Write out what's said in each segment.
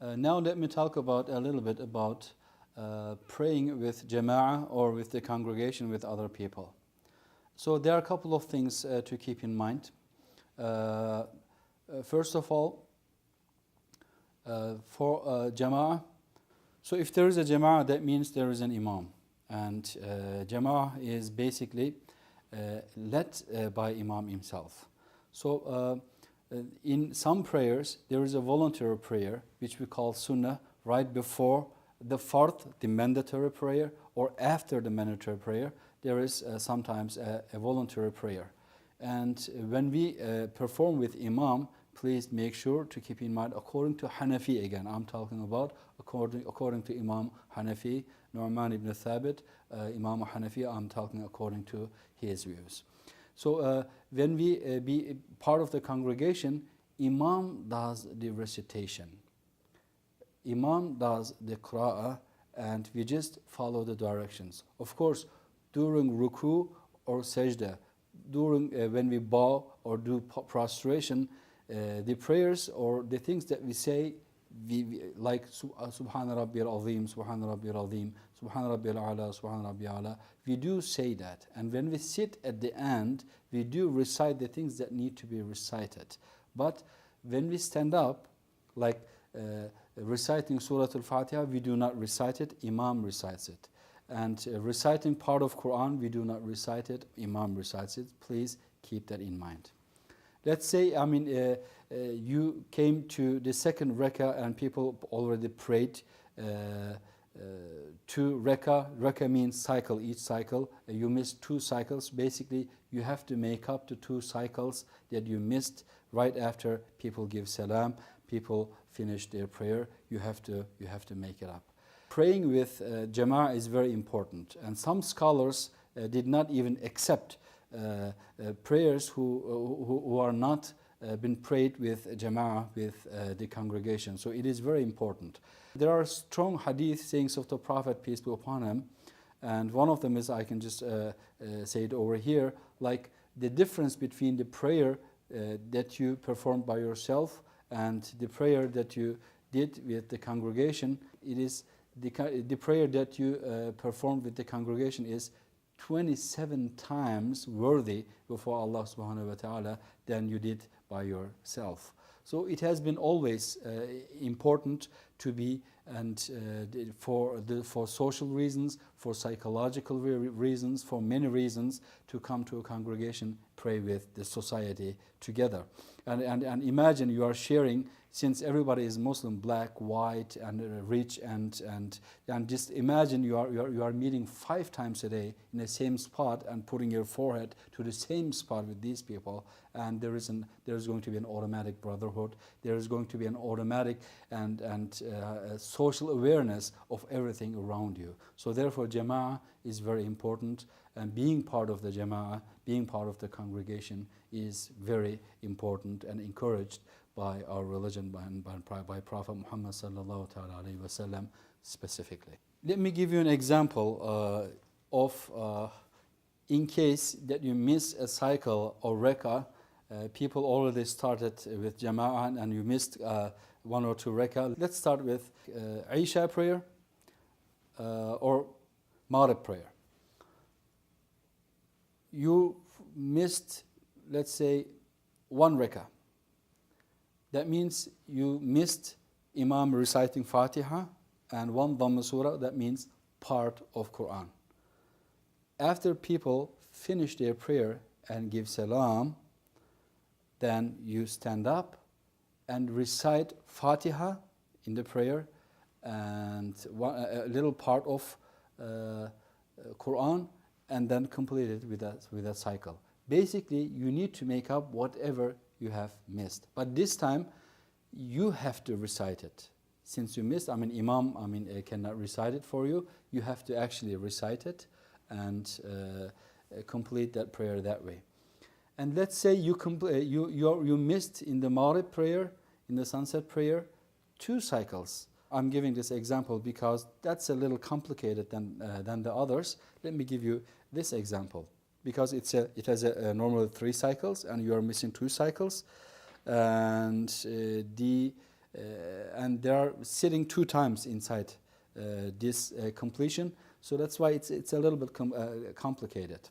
Now let me talk about a little bit about praying with jamaah or with the congregation with other people. So there are a couple of things to keep in mind. First of all, for jamaah, so if there is a jamaah, that means there is an imam. And jamaah is basically led by imam himself. So in some prayers, there is a voluntary prayer, which we call sunnah, right before the fardh, the mandatory prayer, or after the mandatory prayer, there is sometimes a voluntary prayer. And when we perform with imam, please make sure to keep in mind, according to Hanefi again, I'm talking about according to Imam Hanefi, Ibn-i Sabith, Imam Hanefi, I'm talking according to his views. So when we be part of the congregation, imam does the recitation. Imam does the qira'ah, and we just follow the directions. Of course, during ruqu or sajdah, during when we bow or do prostration, the prayers or the things that we say, like Subhana Rabbiyal Azeem, Subhana Rabbiyal Azeem, Subhana Rabbiyal Ala, Subhana Rabbiyal Ala, we do say that. And when we sit at the end, we do recite the things that need to be recited. But when we stand up, like reciting Surah Fatiha, we do not recite it, Imam recites it. And reciting part of Quran, we do not recite it, Imam recites it. Please keep that in mind. Let's say, you came to the second rak'ah and people already prayed 2 rak'ah. Rak'ah means cycle, each cycle. You missed 2 cycles. Basically, you have to make up the 2 cycles that you missed right after people give salam, people finish their prayer. You have to make it up. Praying with jamaah is very important, and some scholars did not even accept prayers who are not been prayed with jamaah, with the congregation. So it is very important. There are strong hadith sayings of the Prophet, peace be upon him, and one of them is, I can just say it over here, like the difference between the prayer that you performed by yourself and the prayer that you did with the congregation. It is the prayer that you performed with the congregation is 27 times worthy before Allah subhanahu wa ta'ala than you did by yourself. So it has been always important to be, and for social reasons, for psychological reasons, for many reasons, to come to a congregation, pray with the society together. And imagine you are sharing, since everybody is Muslim, black, white, and rich, and just imagine you are meeting 5 times a day in the same spot and putting your forehead to the same spot with these people, and there is going to be an automatic brotherhood. There is going to be an automatic and social awareness of everything around you. So therefore, jamaah is very important, and being part of the jamaah, being part of the congregation, is very important and encouraged by our religion, by Prophet Muhammad sallallahu alaihi wasallam specifically. Let me give you an example of in case that you miss a cycle or rak'ah. People already started with jama'ah and you missed 1 or 2 rak'ah. Let's start with Isha prayer or Maghrib prayer. You missed, let's say, 1 rak'ah. That means you missed Imam reciting Fatiha and 1 Dhamma Surah, that means part of Quran. After people finish their prayer and give salam, then you stand up and recite Fatiha in the prayer and a little part of Quran, and then complete it with that cycle. Basically, you need to make up whatever you have missed. But this time, you have to recite it. Since you missed, Imam cannot recite it for you. You have to actually recite it and complete that prayer that way. And let's say you missed in the Maghrib prayer, in the sunset prayer, 2 cycles. I'm giving this example because that's a little complicated than the others. Let me give you this example, because it has normally 3 cycles and you are missing 2 cycles, and and they are sitting 2 times inside this completion. So that's why it's a little bit complicated.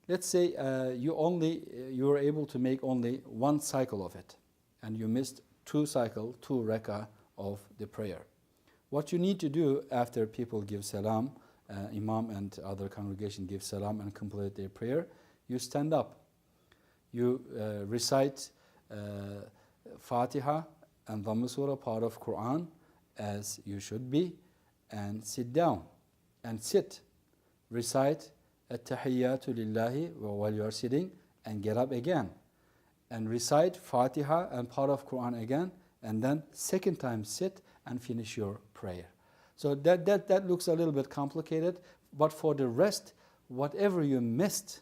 Let's say you were able to make only 1 cycle of it, and you missed 2 rak'ah of the prayer. What you need to do after people give salam, Imam and other congregation give salam and complete their prayer, you stand up. You recite Fatiha and Dhamm Surah, part of Quran, as you should be, and sit down. And sit. Recite At-Tahiyyatu Lillahi while you are sitting, and get up again. And recite Fatiha and part of Quran again, and then second time sit and finish your prayer. So that looks a little bit complicated, but for the rest, whatever you missed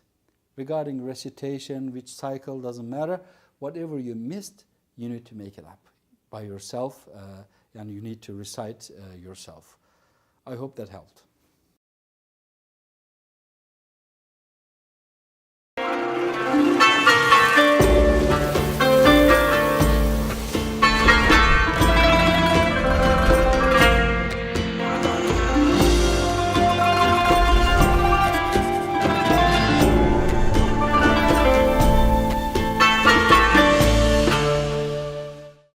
regarding recitation, which cycle, doesn't matter, whatever you missed, you need to make it up by yourself, and you need to recite yourself. I hope that helped.